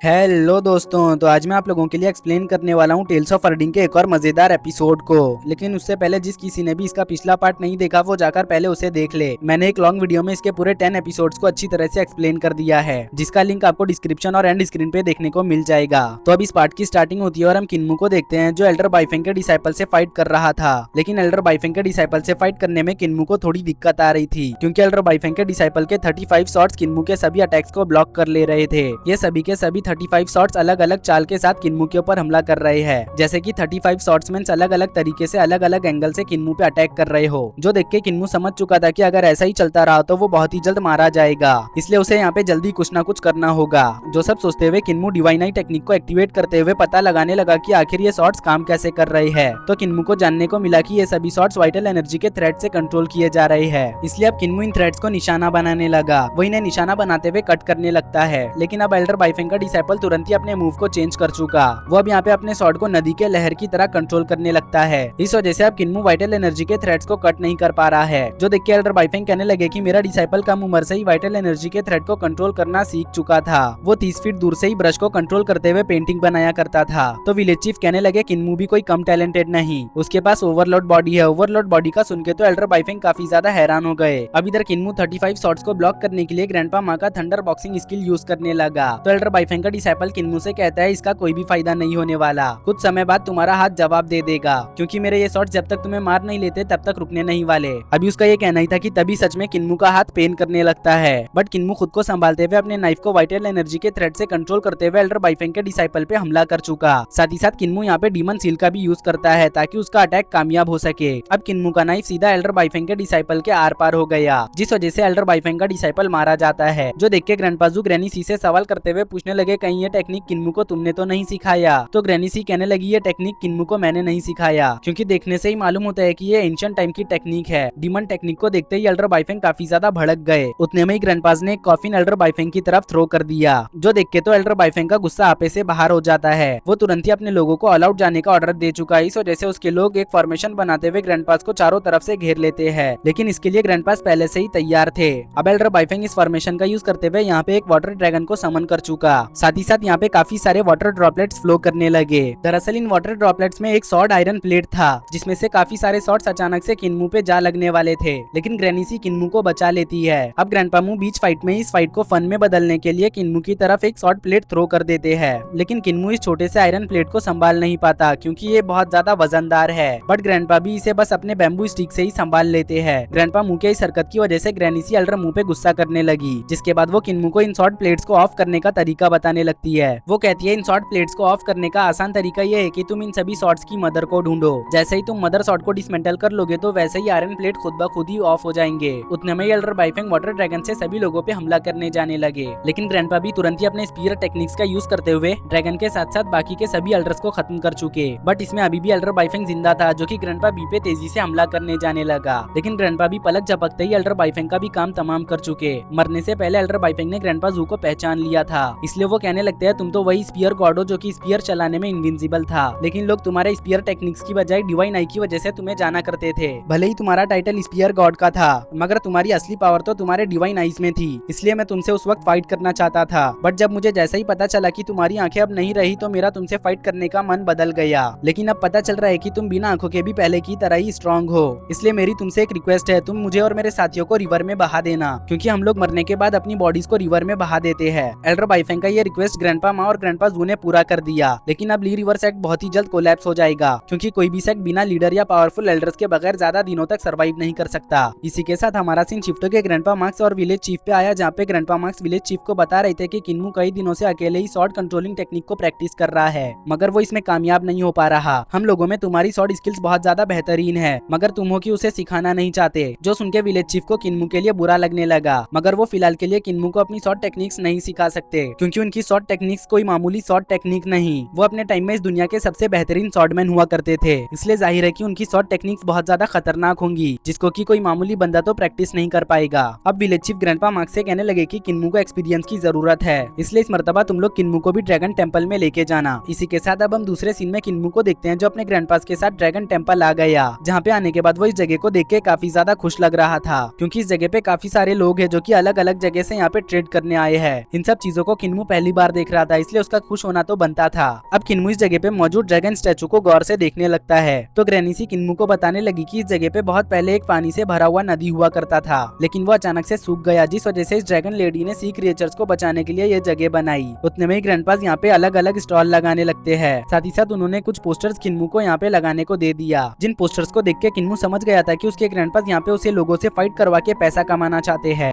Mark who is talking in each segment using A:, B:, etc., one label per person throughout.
A: Hello दोस्तों, तो आज मैं आप लोगों के लिए एक्सप्लेन करने वाला हूँ टेल्स ऑफ अर्डिंग के एक और मजेदार एपिसोड को। लेकिन उससे पहले जिस किसी ने भी इसका पिछला पार्ट नहीं देखा वो जाकर पहले उसे देख ले। मैंने एक लॉन्ग वीडियो में इसके पूरे 10 एपिसोड्स को अच्छी तरह से एक्सप्लेन कर दिया है, जिसका लिंक आपको डिस्क्रिप्शन और एंड स्क्रीन पे देखने को मिल जाएगा। तो अब इस पार्ट की स्टार्टिंग होती है और हम किन्मू को देखते हैं जो एल्डर बाइफेंग के डिसाइपल से फाइट कर रहा था। लेकिन एल्डर बाइफेंग के डिसाइपल से फाइट करने में किन्मू को थोड़ी दिक्कत आ रही थी, क्योंकि एल्डर बाइफेंग के डिसाइपल के 35 शॉट्स किन्मू के सभी अटैक्स को ब्लॉक कर ले रहे थे। ये सभी के सभी 35 शॉट्स अलग अलग चाल के साथ किन्मू के ऊपर हमला कर रहे हैं। जैसे कि 35 शॉट्समैन अलग अलग तरीके से अलग अलग एंगल से किन्मू पे अटैक कर रहे हो, जो देख के किन्मू समझ चुका था कि अगर ऐसा ही चलता रहा तो वो बहुत ही जल्द मारा जाएगा। इसलिए उसे यहाँ पे जल्दी कुछ ना कुछ करना होगा। जो सब सोचते हुए किन्मू डिवाइन आई टेक्निक को एक्टिवेट करते हुए पता लगाने लगा कि आखिर ये शॉट्स काम कैसे कर रहे हैं। तो किन्मू को जानने को मिला कि ये सभी शॉट्स वाइटल एनर्जी के थ्रेड से कंट्रोल किए जा रहे हैं। इसलिए अब किन्मू इन थ्रेड्स को निशाना बनाने लगा। वो इन्हें निशाना बनाते हुए कट करने लगता है। लेकिन अब एल्डर बाइफेंग का डिसाइपल तुरंत ही अपने मूव को चेंज कर चुका। वो अब यहाँ पे अपने शॉट को नदी के लहर की तरह कंट्रोल करने लगता है। इस वजह से अब किन्मू वाइटल एनर्जी के थ्रेड्स को कट नहीं कर पा रहा है। जो देख के एल्डर बाइफेंग कहने लगे कि मेरा डिसाइपल कम उम्र से ही वाइटल एनर्जी के थ्रेड को कंट्रोल करना सीख चुका था। वो 30 फीट दूर से ही ब्रश को कंट्रोल करते हुए पेंटिंग बनाया करता था। तो विलेज चीफ कहने लगे किन्मू भी कोई कम टैलेंटेड नहीं, उसके पास ओवरलोड बॉडी है। ओवरलोड बॉडी का सुन के तो एल्डर बाइफेंग काफी ज्यादा हैरान हो गए। अब इधर किन्मू 35 शॉट्स को ब्लॉक करने के लिए ग्रैंडपा माँ का थंडर बॉक्सिंग स्किल यूज करने लगा। तो एल्डर बाइफेंग का डिसाइपल किन्मू से कहता है इसका कोई भी फायदा नहीं होने वाला, कुछ समय बाद तुम्हारा हाथ जवाब दे देगा, क्योंकि मेरे ये शॉट्स जब तक तुम्हें मार नहीं लेते तब तक रुकने नहीं वाले। अभी उसका ये कहना ही था कि तभी सच में किन्मू का हाथ पेन करने लगता है। बट किन्मू खुद को संभालते हुए अपने नाइफ को वाइटल एनर्जी के थ्रेड से कंट्रोल करते हुए एल्डर बाइफेंग के डिसाइपल पे हमला कर चुका। साथ ही साथ किन्मू यहाँ पे डीमन सील का भी यूज करता है ताकि उसका अटैक कामयाब हो सके। अब किन्मू का नाइफ सीधा एल्डर बाइफेंग के डिसाइपल के आर पार हो गया, जिस वजह से एल्डर बाइफेंग का डिसाइपल मारा जाता है। जो देख के ग्रैंडपाजू ग्रैनी सी से सवाल करते हुए पूछने लगे कहीं ये टेक्निक किन्मू को तुमने तो नहीं सिखाया। तो ग्रैनी सी कहने लगी ये टेक्निक किन्मू को मैंने नहीं सिखाया, क्योंकि देखने से ही मालूम होता है कि ये एंशिएंट टाइम की टेक्निक है। डीमन टेक्निक को देखते ही एल्डर बाइफेंग काफी ज्यादा भड़क गए। उतने में ही ग्रैंडपाज ने एक कॉफिन एल्डर बाइफेंग की तरफ थ्रो कर दिया। जो देख के तो एल्डर बाइफेंग का गुस्सा आपे से बाहर हो जाता है। वो तुरंत ही अपने लोगों को ऑल आउट जाने का ऑर्डर दे चुका है। इस वजह से उसके लोग एक फॉर्मेशन बनाते हुए ग्रैंडपाज को चारों तरफ से घेर लेते हैं। लेकिन इसके लिए ग्रैंडपाज पहले से ही तैयार थे। अब एल्डर बाइफेंग इस फॉर्मेशन का यूज करते हुए यहाँ पे एक वाटर ड्रैगन को समन कर चुका। साथ ही साथ यहाँ पे काफी सारे वाटर ड्रॉपलेट्स फ्लो करने लगे। दरअसल इन वाटर ड्रॉपलेट्स में एक शॉर्ट आयरन प्लेट था, जिसमें से काफी सारे शॉट्स अचानक से किन्मू पे जा लगने वाले थे। लेकिन ग्रैनी सी किन्मू को बचा लेती है। अब ग्रैंडपामू बीच फाइट में इस फाइट को फन में बदलने के लिए किन्मू की तरफ एक शॉर्ट प्लेट थ्रो कर देते हैं। लेकिन किन्मू इस छोटे से आयरन प्लेट को संभाल नहीं पाता, क्योंकि ये बहुत ज्यादा वजनदार है। बट ग्रैंडपा भी इसे बस अपने बैम्बू स्टिक से ही संभाल लेते हैं। ग्रैंडपा मुंह के इस हरकत की वजह से ग्रैनी सी एल्डर मुंह पे गुस्सा करने लगी, जिसके बाद वो किन्मू को इन शॉर्ट प्लेट्स को ऑफ करने का तरीका बताने लगती है। वो कहती है इन शॉर्ट प्लेट्स को ऑफ करने का आसान तरीका ये है कि तुम इन सभी शॉर्ट्स की मदर को ढूंढो। जैसे ही तुम मदर शॉर्ट को डिसमेंटल कर लोगे तो वैसे ही आयरन प्लेट खुद ब खुद ही ऑफ हो जाएंगे। उतने में एल्डर बाइफेंग वाटर ड्रैगन से सभी लोगों पे हमला करने जाने लगे। लेकिन ग्रैंडपा भी तुरंत ही अपने स्पीयर टेक्निक्स का यूज करते हुए ड्रैगन के साथ साथ बाकी के सभी एल्डर्स को खत्म कर चुके। बट इसमें अभी भी एल्डर बाइफेंग जिंदा था, जो कि ग्रैंडपा बी पे तेजी से हमला करने जाने लगा। लेकिन ग्रैंडपा भी पलक झपकते ही एल्डर बाइफेंग का भी काम तमाम कर चुके। मरने से पहले एल्डर बाइफेंग ने ग्रैंडपा जू को पहचान लिया था, इसलिए वो कहने लगते हैं तुम तो वही स्पीयर गॉड हो जो कि स्पीयर चलाने में इनविंसिबल था। लेकिन लोग तुम्हारे स्पीयर टेक्निक्स की बजाय डिवाइन आई की वजह से तुम्हें जाना करते थे। भले ही तुम्हारा टाइटल स्पीयर गॉड का था, मगर तुम्हारी असली पावर तो तुम्हारे डिवाइन आईज में थी। इसलिए मैं तुमसे उस वक्त फाइट करना चाहता था। बट जब मुझे जैसा ही पता चला कि तुम्हारी आंखें अब नहीं रही तो मेरा तुमसे फाइट करने का मन बदल गया। लेकिन अब पता चल रहा है कि तुम बिना आंखों के भी पहले की तरह ही स्ट्रॉन्ग हो। इसलिए मेरी तुमसे एक रिक्वेस्ट है, तुम मुझे और मेरे साथियों को रिवर में बहा देना, क्योंकि हम लोग मरने के बाद अपनी बॉडीज को रिवर में बहा देते हैं। एल्डर बाइफेंग का ये रिक्वेस्ट ग्रैंडपा माँ और ग्रैंडपा जू ने पूरा कर दिया। लेकिन अब ली रिवर सेक्ट बहुत ही जल्द कोलैप्स हो जाएगा, क्योंकि कोई भी सेक्ट बिना लीडर या पावरफुल एल्डर्स के बगैर ज्यादा दिनों तक सर्वाइव नहीं कर सकता। इसी के साथ हमारा सीन शिफ्ट के ग्रैंडपा मार्क्स और विलेज चीफ पे आया, जहाँ पे ग्रैंडपा मार्क्स विलेज चीफ को बता रहे थे कि किन्मू कई दिनों से अकेले ही शॉर्ट कंट्रोलिंग टेक्निक को प्रैक्टिस कर रहा है, मगर वो इसमें कामयाब नहीं हो पा रहा। हम लोगों में तुम्हारी शॉर्ट स्किल्स बहुत ज्यादा बेहतरीन है, मगर तुम हो कि उसे सिखाना नहीं चाहते। जो सुन के विलेज चीफ को किन्मू के लिए बुरा लगने लगा, मगर वो फिलहाल के लिए किन्मू को अपनी शॉर्ट टेक्निक्स नहीं सिखा सकते, क्योंकि उनकी शॉर्ट टेक्निक्स कोई मामूली शॉर्ट टेक्निक नहीं। वो अपने टाइम में इस दुनिया के सबसे बेहतरीन शॉर्टमैन हुआ करते थे, इसलिए जाहिर है कि उनकी शॉर्ट टेक्निक्स बहुत ज्यादा खतरनाक होंगी, जिसको कि कोई मामूली बंदा तो प्रैक्टिस नहीं कर पाएगा। अब विलेज चीफ ग्रैंडपा मार्क्स से कहने लगे कि किन्मू को एक्सपीरियंस की जरूरत है, इसलिए इस मर्तबा तुम लोग किन्मू को भी ड्रैगन टेंपल में लेके जाना। इसी के साथ अब हम दूसरे सीन में किन्मू को देखते हैं, जो अपने ग्रैंडपास के साथ ड्रैगन टेंपल आ गया, जहाँ पे आने के बाद वो इस जगह को देख के काफी ज्यादा खुश लग रहा था, क्योंकि इस जगह पे काफी सारे लोग हैं जो कि अलग अलग जगह से यहाँ पे ट्रेड करने आए हैं। इन सब चीजों को किन्मू पहली बार देख रहा था, इसलिए उसका खुश होना तो बनता था। अब किन्मू इस जगह पे मौजूद ड्रैगन स्टैचू को गौर से देखने लगता है तो ग्रैनी सी किन्मू को बताने लगी कि इस जगह पे बहुत पहले एक पानी से भरा हुआ नदी हुआ करता था, लेकिन वो अचानक से सूख गया, जिस वजह से इस ड्रैगन लेडी ने सी क्रिएचर्स को बचाने के लिए ये जगह बनाई। उतने में ही ग्रैंडपास यहाँ पे अलग अलग स्टॉल लगाने लगते हैं। साथ ही साथ उन्होंने कुछ पोस्टर्स किन्मू को यहाँ पे लगाने को दे दिया, जिन पोस्टर्स को देख के किन्मू समझ गया था कि उसके ग्रैंडपास यहाँ पे उसे लोगों से फाइट करवा के पैसा कमाना चाहते हैं।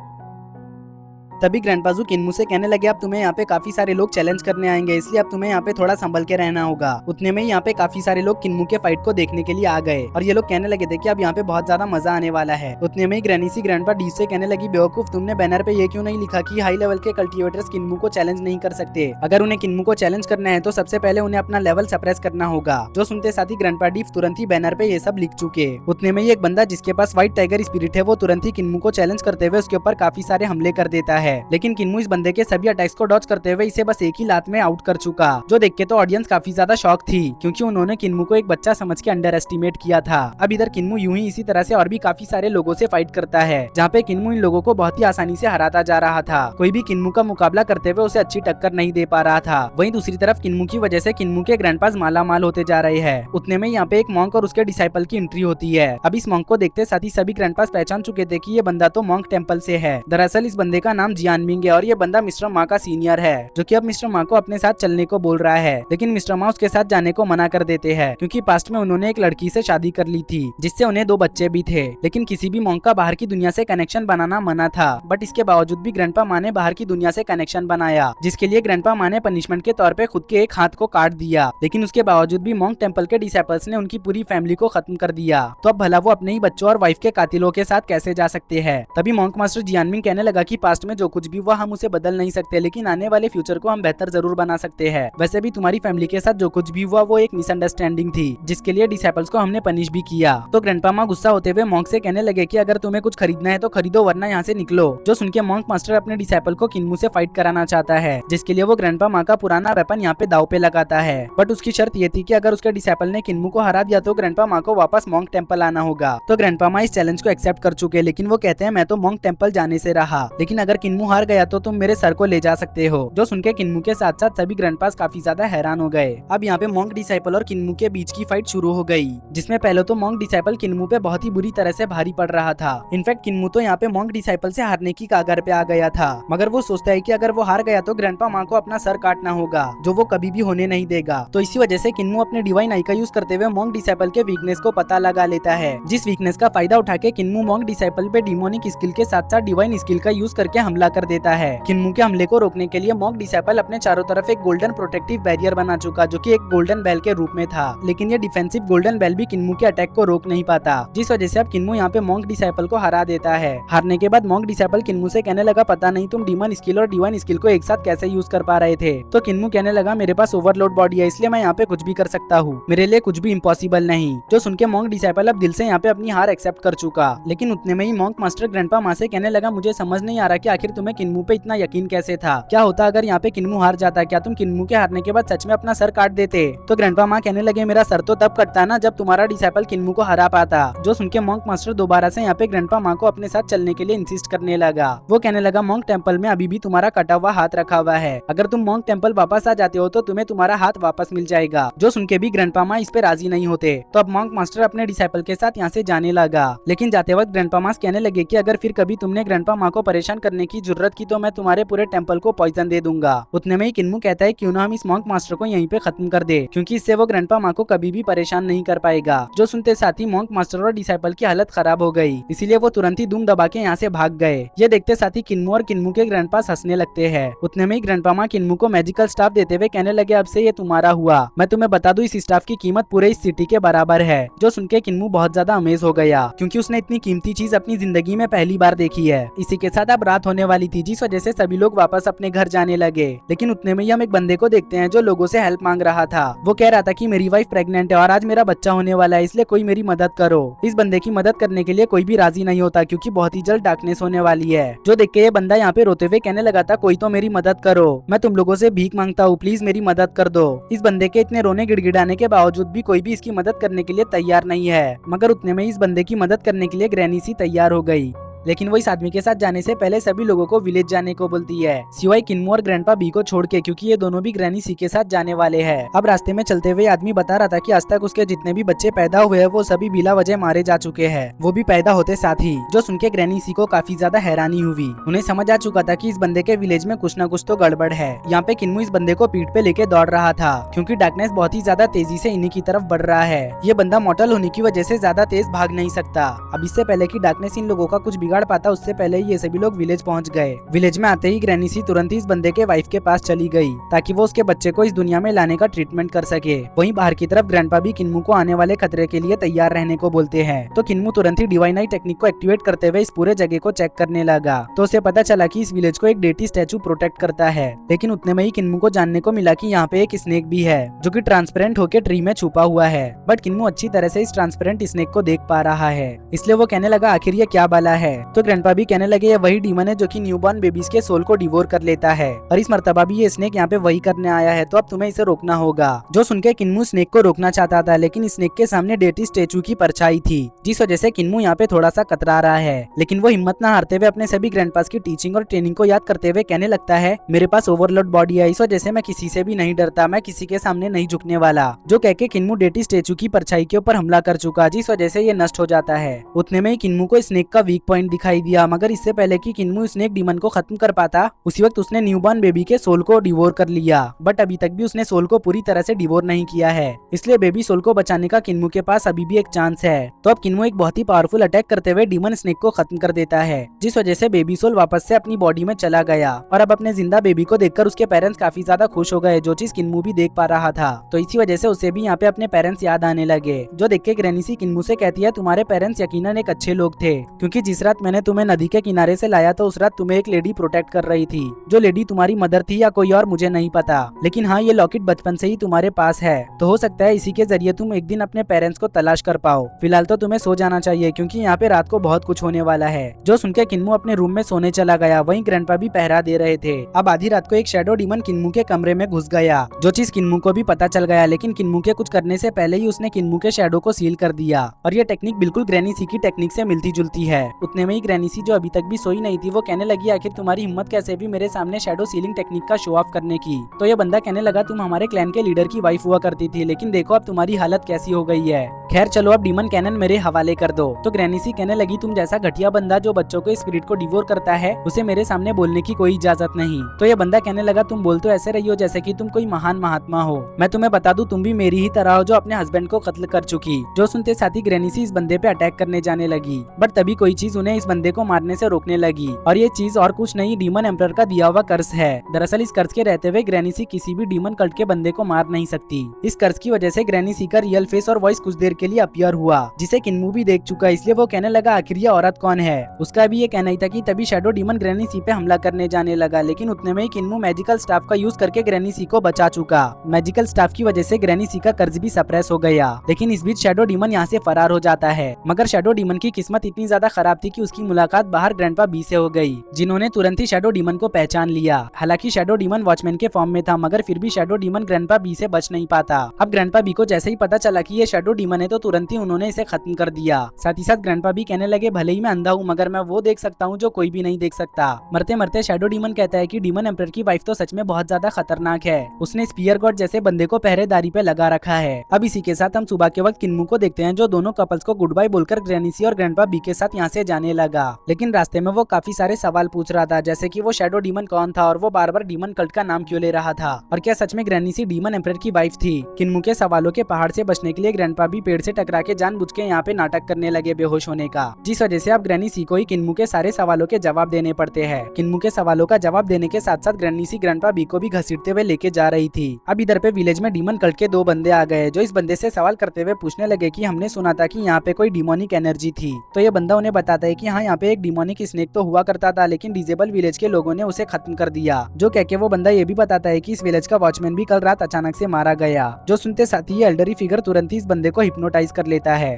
A: तभी ग्रैंडपाजू किन्मू से कहने लगे अब तुम्हें यहाँ पे काफी सारे लोग चैलेंज करने आएंगे, इसलिए अब तुम्हें यहाँ पे थोड़ा संभल के रहना होगा। उतने में ही यहाँ पे काफी सारे लोग किन्मू के फाइट को देखने के लिए आ गए और ये लोग कहने लगे थे कि अब यहाँ पे बहुत ज्यादा मजा आने वाला है। उतने में ही ग्रैनी सी ग्रैंडपा डी से कहने लगी बेवकूफ, तुमने बैनर पे ये क्यों नहीं लिखा कि हाई लेवल के कल्टिवेटर्स किन्मू को चैलेंज नहीं कर सकते। अगर उन्हें किन्मू को चैलेंज करना है तो सबसे पहले उन्हें अपना लेवल सप्रेस करना होगा। जो सुनते साथ ही ग्रैंडपा डी तुरंत ही बैनर पे ये सब लिख चुके। उतने में ही एक बंदा जिसके पास व्हाइट टाइगर स्पिरिट है वो तुरंत ही किन्मू को चैलेंज करते हुए उसके ऊपर काफी सारे हमले कर देता है, लेकिन किन्मू इस बंदे के सभी अटैक्स को डॉज करते हुए इसे बस एक ही लात में आउट कर चुका। जो देख के तो ऑडियंस काफी ज्यादा शॉक थी, क्योंकि उन्होंने किन्मू को एक बच्चा समझ के अंडर एस्टिमेट किया था। अब इधर किन्मू यूं ही इसी तरह से और भी काफी सारे लोगों से फाइट करता है, जहाँ पे किन्मू इन लोगों को बहुत ही आसानी से हराता जा रहा था। कोई भी किन्मू का मुकाबला करते हुए उसे अच्छी टक्कर नहीं दे पा रहा था। वहीं दूसरी तरफ किन्मू की वजह से किन्मू के ग्रैंडपास माला माल होते जा रहे हैं। उतने में यहाँ पे एक मॉन्क और उसके डिसाइपल की एंट्री होती है। अब इस मॉन्क को देखते साथ ही सभी ग्रैंडपास पहचान चुके थे कि ये बंदा तो मॉन्क टेम्पल से है। दरअसल इस बंदे का नाम जियानमिंग है और ये बंदा मिस्टर मा का सीनियर है, जो कि अब मिस्टर मा को अपने साथ चलने को बोल रहा है, लेकिन मिस्टर मा उसके साथ जाने को मना कर देते हैं, क्योंकि पास्ट में उन्होंने एक लड़की से शादी कर ली थी जिससे उन्हें 2 बच्चे भी थे। लेकिन किसी भी मॉन्क का बाहर की दुनिया से कनेक्शन बनाना मना था, बट इसके बावजूद भी ग्रैंडपा माँ ने बाहर की दुनिया से कनेक्शन बनाया, जिसके लिए ग्रैंडपा माँ ने पनिशमेंट के तौर पे खुद के एक हाथ को काट दिया। लेकिन उसके बावजूद भी मॉन्क टेम्पल के डिसाइपल्स ने उनकी पूरी फैमिली को खत्म कर दिया, तो अब भला वो अपने ही बच्चों और वाइफ के कातिलों के साथ कैसे जा सकते हैं। तभी मॉन्क मास्टर जियानमिंग कहने लगा कि पास्ट में जो कुछ भी हुआ हम उसे बदल नहीं सकते, लेकिन आने वाले फ्यूचर को हम बेहतर जरूर बना सकते हैं। वैसे भी तुम्हारी फैमिली के साथ जो कुछ भी हुआ वो एक मिसअंडरस्टैंडिंग थी, जिसके लिए डिसाइपल्स को हमने पनिश भी किया। तो ग्रैंडपा माँ गुस्सा होते हुए मॉन्क से कहने लगे कि अगर तुम्हें कुछ खरीदना है तो खरीदो, वरना यहाँ से निकलो। जो सुन के मॉन्क मास्टर अपने डिसाइपल को किन्मू से फाइट कराना चाहता है, जिसके लिए वो ग्रैंडपा माँ का पुराना वेपन यहाँ पे दाव पे लगाता है। बट उसकी शर्त ये थी कि अगर उसके डिसाइपल ने किन्मू को हरा दिया तो ग्रैंडपा माँ को वापस मॉन्क टेम्पल आना होगा। तो ग्रैंडपा माँ इस चैलेंज को एक्सेप्ट कर चुके, लेकिन वो कहते हैं मैं तो मॉन्क टेम्पल जाने से रहा, लेकिन अगर किन्मू हार गया तो तुम मेरे सर को ले जा सकते हो। जो सुन के किन्मू के साथ साथ सभी ग्रैंडपास काफी ज्यादा हैरान हो गए। अब यहाँ पे मॉन्क डिसाइपल और किन्मू के बीच की फाइट शुरू हो गई, जिसमें पहले तो मॉन्क डिसाइपल किन्मू पे बहुत ही बुरी तरह से भारी पड़ रहा था। इनफैक्ट किन्मू तो यहाँ पे मॉन्क डिसाइपल से हारने की कगार पे आ गया था, मगर वो सोचता है कि अगर वो हार गया तो ग्रैंडपा माँ को अपना सर काटना होगा, जो वो कभी भी होने नहीं देगा। तो इसी वजह से किन्मू अपने डिवाइन आई का यूज करते हुए मॉन्क डिसाइपल के वीकनेस को पता लगा लेता है, जिस वीकनेस का फायदा उठा के किन्मू मॉन्क डिसाइपल पे डिमोनिक स्किल के साथ साथ डिवाइन स्किल का यूज करके हमला कर देता है। किन्मू के हमले को रोकने के लिए मॉन्क डिसाइपल अपने चारों तरफ एक गोल्डन प्रोटेक्टिव बैरियर बना चुका, जो कि एक गोल्डन बेल के रूप में था, लेकिन ये डिफेंसिव गोल्डन बेल भी किन्मू के अटैक को रोक नहीं पाता, जिस वजह से अब किन्मू यहाँ पे मॉन्क डिसाइपल को हरा देता है। हारने के बाद मॉन्क डिसाइपल किन्मू से कहने लगा पता नहीं तुम डीमन स्किल और डिवाइन स्किल को एक साथ कैसे यूज कर पा रहे थे। तो किन्मू कहने लगा मेरे पास ओवरलोड बॉडी है, इसलिए मैं यहाँ पे कुछ भी कर सकता हूँ, मेरे लिए कुछ भी इम्पॉसिबल नहीं। जो सुन के मॉन्क डिसाइपल अब दिल से यहाँ पे अपनी हार एक्सेप्ट कर चुका, लेकिन उतने में ही मॉन्क मास्टर ग्रैंडपा माँ से कहने लगा मुझे समझ नहीं आ रहा कि आखिर तुम्हें किन्मू पे इतना यकीन कैसे था। क्या होता अगर यहाँ पे किन्मू हार जाता, क्या तुम किन्मू के हारने के बाद सच में अपना सर काट देते? तो ग्रैंडपा माँ कहने लगे मेरा सर तो तब कटता ना जब तुम्हारा डिसाइपल किन्मू को हरा पाता। जो सुन के मॉन्क मास्टर दोबारा से यहाँ पे ग्रैंडपा माँ को अपने साथ चलने के लिए इंसिस्ट करने लगा। वो कहने लगा मॉन्क टेम्पल में अभी भी तुम्हारा कटा हुआ हाथ रखा हुआ है, अगर तुम मॉन्क टेम्पल वापस आ जाते हो तो तुम्हें तुम्हारा हाथ वापस मिल जाएगा। जो सुन के भी ग्रैंडपा माँ इस पे राजी नहीं होते, तो अब मॉन्क मास्टर अपने डिसाइपल के साथ यहाँ से जाने लगा। लेकिन जाते वक्त ग्रैंडपा माँ कहने लगे कि अगर फिर कभी तुमने ग्रैंडपा माँ को परेशान करने की जरूरत की तो मैं तुम्हारे पूरे टेम्पल को पॉइजन दे दूंगा। उतने में ही किन्मू कहता है क्यों ना हम इस मॉन्क मास्टर को यहीं पे खत्म कर दे, क्योंकि इससे वो ग्रैंडपा माँ को कभी भी परेशान नहीं कर पाएगा। जो सुनते साथ ही मॉन्क मास्टर और डिसाइपल की हालत खराब हो गई, इसीलिए वो तुरंत ही धूम दबा के यहाँ से भाग गए। ये देखते साथ ही किन्मू और किन्मू के ग्रैंडपास हंसने लगते हैं। उतने में ही ग्रैंडपा माँ किन्मू को मैजिकल स्टाफ देते हुए कहने लगे अब से ये तुम्हारा हुआ, मैं तुम्हें बता दूं इस स्टाफ की कीमत पूरे इस सिटी के बराबर है। जो सुन के किन्मू बहुत ज्यादा अमेज हो गया, क्योंकि उसने इतनी कीमती चीज अपनी जिंदगी में पहली बार देखी है। इसी के साथ अब रात होने वाली थी, जिस वजह से सभी लोग वापस अपने घर जाने लगे। लेकिन उतने में ही हम एक बंदे को देखते हैं जो लोगों से हेल्प मांग रहा था। वो कह रहा था कि मेरी वाइफ प्रेग्नेंट है और आज मेरा बच्चा होने वाला है, इसलिए कोई मेरी मदद करो। इस बंदे की मदद करने के लिए कोई भी राजी नहीं होता, क्योंकि बहुत ही जल्द डार्कनेस होने वाली है। जो देख के ये बंदा यहाँ पे रोते हुए कहने लगा था कोई तो मेरी मदद करो, मैं तुम लोगों से भीख मांगता हूँ, प्लीज मेरी मदद कर दो। इस बंदे के इतने रोने गिड़गिड़ाने के बावजूद भी कोई भी इसकी मदद करने के लिए तैयार नहीं है, मगर उतने में इस बंदे की मदद करने के लिए ग्रैनी सी तैयार हो गई। लेकिन वो इस आदमी के साथ जाने से पहले सभी लोगों को विलेज जाने को बोलती है, सिवाय किन्मू और ग्रैंडपा बी को छोड़ के, क्योंकि ये दोनों भी ग्रैनी सी के साथ जाने वाले हैं। अब रास्ते में चलते हुए आदमी बता रहा था कि आज तक उसके जितने भी बच्चे पैदा हुए हैं वो सभी बिला वजह मारे जा चुके हैं, वो भी पैदा होते साथ ही। जो सुन के ग्रैनी सी को काफी ज्यादा हैरानी हुई। उन्हें समझ आ चुका था कि इस बंदे के विलेज में कुछ न कुछ तो गड़बड़ है। यहाँ पे किन्मू इस बंदे को पीठ पे लेके दौड़ रहा था, क्योंकि डार्कनेस बहुत ही ज्यादा तेजी से इन्हीं की तरफ बढ़ रहा है। ये बंदा मॉर्टल होने की वजह से ज्यादा तेज भाग नहीं सकता। अब इससे पहले कि डार्कनेस इन लोगों का कुछ बिगाड़ पाता, उससे पहले ही ये सभी लोग विलेज पहुंच गए। विलेज में आते ही ग्रैनी सी तुरंत ही इस बंदे के वाइफ के पास चली गई, ताकि वो उसके बच्चे को इस दुनिया में लाने का ट्रीटमेंट कर सके। वहीं बाहर की तरफ ग्रैंडपा भी किन्मू को आने वाले खतरे के लिए तैयार रहने को बोलते हैं। तो किन्मू तुरंत ही डिवाइन आई टेक्निक को एक्टिवेट करते हुए इस पूरे जगह को चेक करने लगा। तो उसे पता चला कि इस विलेज को एक डेटी स्टैचू प्रोटेक्ट करता है। लेकिन उतने में ही किन्मू को जानने को मिला कि यहाँ पे एक स्नेक भी है, जो कि ट्रांसपेरेंट होकर ट्री में छुपा हुआ है। बट किन्मू अच्छी तरह से इस ट्रांसपेरेंट स्नेक को देख पा रहा है, इसलिए वो कहने लगा आखिर ये क्या बाला है। तो ग्रैंडपा भी कहने लगे ये वही डीमन है जो कि न्यूबॉर्न बेबीज के सोल को डिवोर कर लेता है, और इस मर्तबा भी ये स्नेक यहाँ पे वही करने आया है, तो अब तुम्हें इसे रोकना होगा। जो सुनकर किन्मू स्नेक को रोकना चाहता था, लेकिन स्नेक के सामने डेटी स्टैचू की परछाई थी, जिस वजह से किन्मू यहाँ पे थोड़ा सा कतरा रहा है। लेकिन वो हिम्मत न हारते हुए अपने सभी ग्रैंडपास की टीचिंग और ट्रेनिंग को याद करते हुए कहने लगता है मेरे पास ओवरलोड बॉडी है, इस वजह से मैं किसी से भी नहीं डरता, मैं किसी के सामने नहीं झुकने वाला। जो कह के किन्मू डेटी स्टैचू की परछाई के ऊपर हमला कर चुका, जिस वजह से ये नष्ट हो जाता है। उतने में ही किन्मू को स्नेक का वीक पॉइंट दिखाई दिया, मगर इससे पहले कि किन्मू स्नेक डीमन को खत्म कर पाता, उसी वक्त उसने न्यूबॉर्न बेबी के सोल को डिवोर कर लिया। बट अभी तक भी उसने सोल को पूरी तरह से डिवोर नहीं किया है, इसलिए बेबी सोल को बचाने का किन्मू के पास अभी भी एक चांस है। तो अब किन्मू एक बहुत ही पावरफुल अटैक करते हुए डीमन स्नेक को खत्म कर देता है, जिस वजह से बेबी सोल वापस से अपनी बॉडी में चला गया। और अब अपने जिंदा बेबी को देखकर उसके पेरेंट्स काफी ज्यादा खुश हो गए, जो चीज किन्मू भी देख पा रहा था। तो इसी वजह से उसे भी यहाँ पे अपने पेरेंट्स याद आने लगे। जो देख के ग्रैनी सी किन्मू से कहती है तुम्हारे पेरेंट्स यकीनन एक अच्छे लोग थे, क्योंकि जिस रात मैंने तुम्हें नदी के किनारे से लाया तो उस रात तुम्हें एक लेडी प्रोटेक्ट कर रही थी। जो लेडी तुम्हारी मदर थी या कोई और मुझे नहीं पता, लेकिन हाँ ये लॉकेट बचपन से ही तुम्हारे पास है, तो हो सकता है इसी के जरिए तुम एक दिन अपने पेरेंट्स को तलाश कर पाओ। फिलहाल तो तुम्हें सो जाना चाहिए, क्योंकि यहाँ पे रात को बहुत कुछ होने वाला है। जो सुनकर किन्मू अपने रूम में सोने चला गया, वहीं ग्रैंडपा भी पहरा दे रहे थे। अब आधी रात को एक शैडो डीमन किन्मू के कमरे में घुस गया, जो चीज किन्मू को भी पता चल गया, लेकिन किन्मू के कुछ करने से पहले ही उसने किन्मू के शैडो को सील कर दिया। और ये टेक्निक बिल्कुल ग्रैनी सी की टेक्निक से मिलती जुलती है। उतने में ही ग्रैनी सी जो अभी तक भी सोई नहीं थी, वो कहने लगी आखिर तुम्हारी हिम्मत कैसे भी मेरे सामने शैडो सीलिंग टेक्निक का शो ऑफ करने की। तो ये बंदा कहने लगा तुम हमारे क्लैन के लीडर की वाइफ हुआ करती थी, लेकिन देखो अब तुम्हारी हालत कैसी हो गई है। खैर चलो अब डीमन कैनन मेरे हवाले कर दो। तो ग्रैनी सी कहने लगी तुम जैसा घटिया बंदा जो बच्चों को स्पिरिट को डिवोर करता है, उसे मेरे सामने बोलने की कोई इजाजत नहीं। तो ये बंदा कहने लगा तुम बोल तो ऐसे रही हो जैसे कि तुम कोई महान महात्मा हो। मैं तुम्हें बता दूं तुम भी मेरी ही तरह हो जो अपने हस्बैंड को कत्ल कर चुकी। जो सुनते साथ ही ग्रैनी सी इस बंदे पे अटैक करने जाने लगी, बट तभी कोई चीज उन्हें इस बंदे को मारने से रोकने लगी। और ये चीज और कुछ नहीं डीमन एम्परर का दिया हुआ कर्ज है। दरअसल इस कर्ज के रहते हुए ग्रैनी सी किसी भी डीमन कल्ट के बंदे को मार नहीं सकती। इस कर्ज की वजह से ग्रैनी सी का रियल फेस और वॉइस कुछ देर के लिए अपीयर हुआ, जिसे किन्मू भी देख चुका, इसलिए वो कहने लगा आखिर ये औरत कौन है। उसका भी ये कहना ही था कि तभी शैडो डीमन ग्रैनी सी पे हमला करने जाने लगा, लेकिन उतने में ही किन्मू मैजिकल स्टाफ का यूज करके ग्रैनी सी को बचा चुका। मैजिकल स्टाफ की वजह से ग्रैनी सी का कर्ज भी सप्रेस हो गया, लेकिन इस बीच शैडो डीमन यहाँ से फरार हो जाता है। मगर शैडो डीमन की किस्मत इतनी ज्यादा खराब थी कि उसकी मुलाकात बाहर ग्रैंडपा बी से हो गई, जिन्होंने तुरंत ही शैडो डीमन को पहचान लिया। हालांकि शैडो डीमन वॉचमैन के फॉर्म में था, मगर फिर भी शैडो डीमन ग्रैंडपा बी से बच नहीं पाता। अब ग्रैंडपा बी को जैसे ही पता चला कि ये शैडो डीमन है, तो तुरंत ही उन्होंने इसे खत्म कर दिया। साथ ही साथ ग्रैंडपा भी कहने लगे भले ही मैं अंधा हूँ, मगर मैं वो देख सकता हूँ जो कोई भी नहीं देख सकता। मरते मरते शैडो डीमन कहता है कि डीमन एम्परर की वाइफ तो सच में बहुत ज्यादा खतरनाक है, उसने स्पीयर गॉड जैसे बंदे को पहरेदारी पे लगा रखा है। अब इसी के साथ हम सुबह के वक्त किन्मू को देखते हैं, जो दोनों कपल्स को गुड बाय बोलकर ग्रैनी सी और ग्रैंडपा बी के साथ यहाँ से जाने लगा। लेकिन रास्ते में वो काफी सारे सवाल पूछ रहा था, जैसे कि वो शैडो डीमन कौन था और वो बार बार डीमन कल्ट का नाम क्यों ले रहा था, और क्या सच में ग्रैनी सी डीमन एम्परर की वाइफ थी। किन्मू के सवालों के पहाड़ से बचने के लिए ग्रैंडपा भी पेड़ से टकरा के जानबूझ के यहाँ पे नाटक करने लगे बेहोश होने का, जिस वजह से अब ग्रैनी सी को ही किन्मू के सारे सवालों के जवाब देने पड़ते हैं। किन्मू के सवालों का जवाब देने के साथ साथ ग्रैनी सी ग्रैंडपा बी को भी घसीटते हुए लेके जा रही थी। अब इधर पे विलेज में डीमन कल्ट के 2 बंदे आ गए, जो इस बंदे से सवाल करते हुए पूछने लगे कि हमने सुना था कि यहाँ पे कोई डिमोनिक एनर्जी थी। तो ये बंदा उन्हें बताता है कि हाँ यहाँ पे एक डिमोनिक स्नेक तो हुआ करता था, लेकिन डिजेबल विलेज के लोगों ने उसे खत्म कर दिया। जो कह के वो बंदा ये भी बताता है कि इस विलेज का वॉचमैन भी कल रात अचानक से मारा गया। जो सुनते साथ ही एल्डरी फिगर तुरंत ही इस बंदे को हिप्नोटाइज कर लेता है।